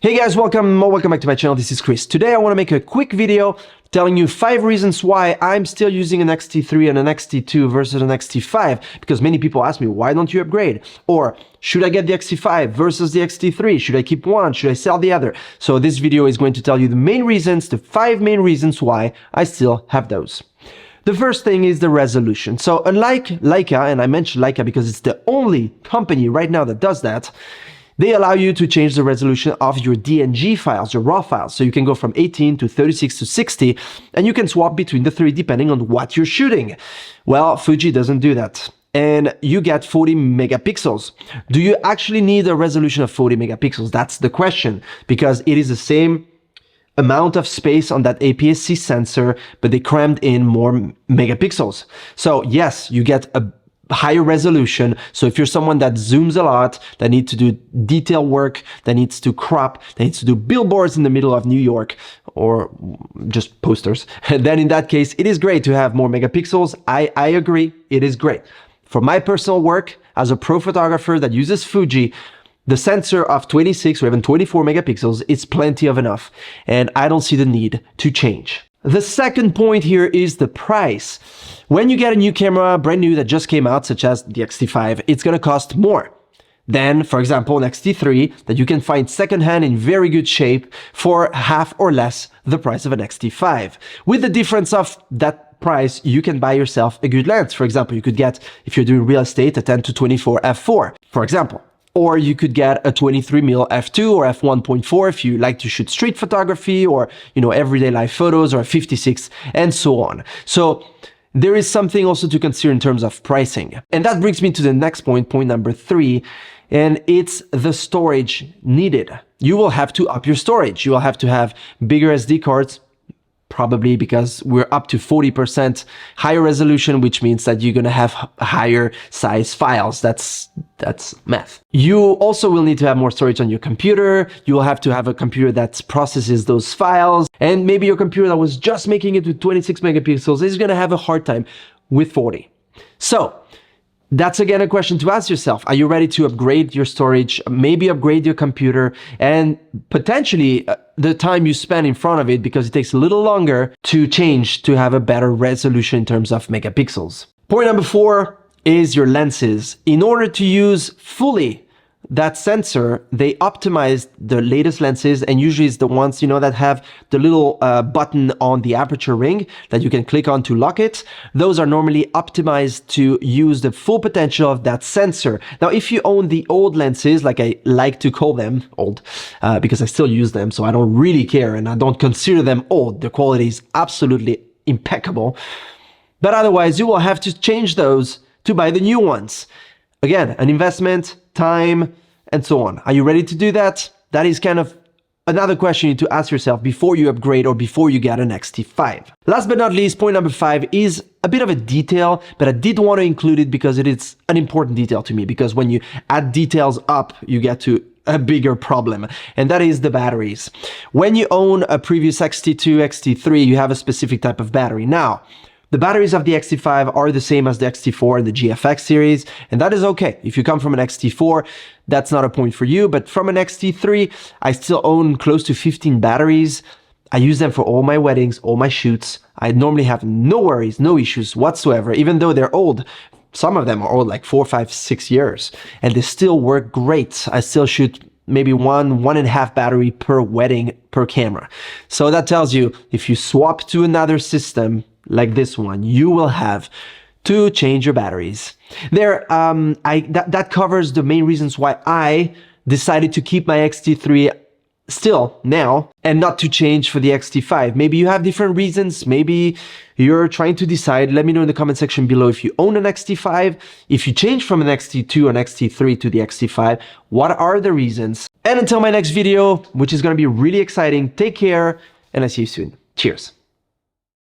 Hey guys, welcome back to my channel. This is Chris. Today I want to make a quick video telling you 5 reasons why I'm still using an X-T3 and an X-T2 versus an X-T5, because many people ask me, why don't you upgrade? Or should I get the X-T5 versus the X-T3? Should I keep one? Should I sell the other? So this video is going to tell you the main reasons, the 5 main reasons why I still have those. The first thing is the resolution. So unlike Leica, and I mentioned Leica because it's the only company right now that does that, they allow you to change the resolution of your DNG files, your RAW files. So you can go from 18 to 36 to 60, and you can swap between the three depending on what you're shooting. Well, Fuji doesn't do that. And you get 40 megapixels. Do you actually need a resolution of 40 megapixels? That's the question, because it is the same amount of space on that APS-C sensor, but they crammed in more megapixels. So yes, you get a higher resolution. So if you're someone that zooms a lot, that needs to do detail work, that needs to crop, that needs to do billboards in the middle of New York, or just posters, then in that case, it is great to have more megapixels. I agree, it is great. For my personal work, as a pro photographer that uses Fuji, the sensor of 26 or even 24 megapixels is plenty of enough, and I don't see the need to change. The second point here is the price. When you get a new camera, brand new that just came out, such as the X-T5, it's going to cost more than, for example, an X-T3 that you can find secondhand in very good shape for half or less the price of an X-T5. With the difference of that price, you can buy yourself a good lens. For example, you could get, if you're doing real estate, a 10 to 24 f4, for example. Or you could get a 23mm f2 or f1.4 if you like to shoot street photography or, everyday life photos, or a 56 and so on. So there is something also to consider in terms of pricing. And that brings me to the next point number 3, and it's the storage needed. You will have to up your storage. You will have to have bigger SD cards, probably because we're up to 40% higher resolution, which means that you're going to have higher size files. That's math. You also will need to have more storage on your computer. You will have to have a computer that processes those files. And maybe your computer that was just making it with 26 megapixels is going to have a hard time with 40. So that's again a question to ask yourself. Are you ready to upgrade your storage, maybe upgrade your computer, and potentially the time you spend in front of it, because it takes a little longer to change to have a better resolution in terms of megapixels. Point number 4 is your lenses. In order to use fully that sensor, they optimized the latest lenses, and usually it's the ones, that have the little button on the aperture ring that you can click on to lock it. Those are normally optimized to use the full potential of that sensor. Now, if you own the old lenses, like I like to call them old, because I still use them, so I don't really care, and I don't consider them old. The quality is absolutely impeccable. But otherwise, you will have to change those to buy the new ones. Again, an investment, time, and so on. Are you ready to do that? That is kind of another question you need to ask yourself before you upgrade or before you get an X-T5. Last but not least, point number 5 is a bit of a detail, but I did want to include it because it is an important detail to me, because when you add details up, you get to a bigger problem, and that is the batteries. When you own a previous X-T2, X-T3, you have a specific type of battery. Now, the batteries of the X-T5 are the same as the X-T4 and the GFX series, and that is okay. If you come from an X-T4, that's not a point for you, but from an X-T3, I still own close to 15 batteries. I use them for all my weddings, all my shoots. I normally have no worries, no issues whatsoever, even though they're old. Some of them are old, like 4, 5, 6 years, and they still work great. I still shoot maybe 1.5 battery per wedding per camera. So that tells you, if you swap to another system, like this one, you will have to change your batteries. That covers the main reasons why I decided to keep my X-T3 still now and not to change for the X-T5. Maybe you have different reasons. Maybe you're trying to decide. Let me know in the comment section below if you own an X-T5, if you change from an X-T2 or an X-T3 to the X-T5, what are the reasons? And until my next video, which is going to be really exciting, take care, and I see you soon. Cheers.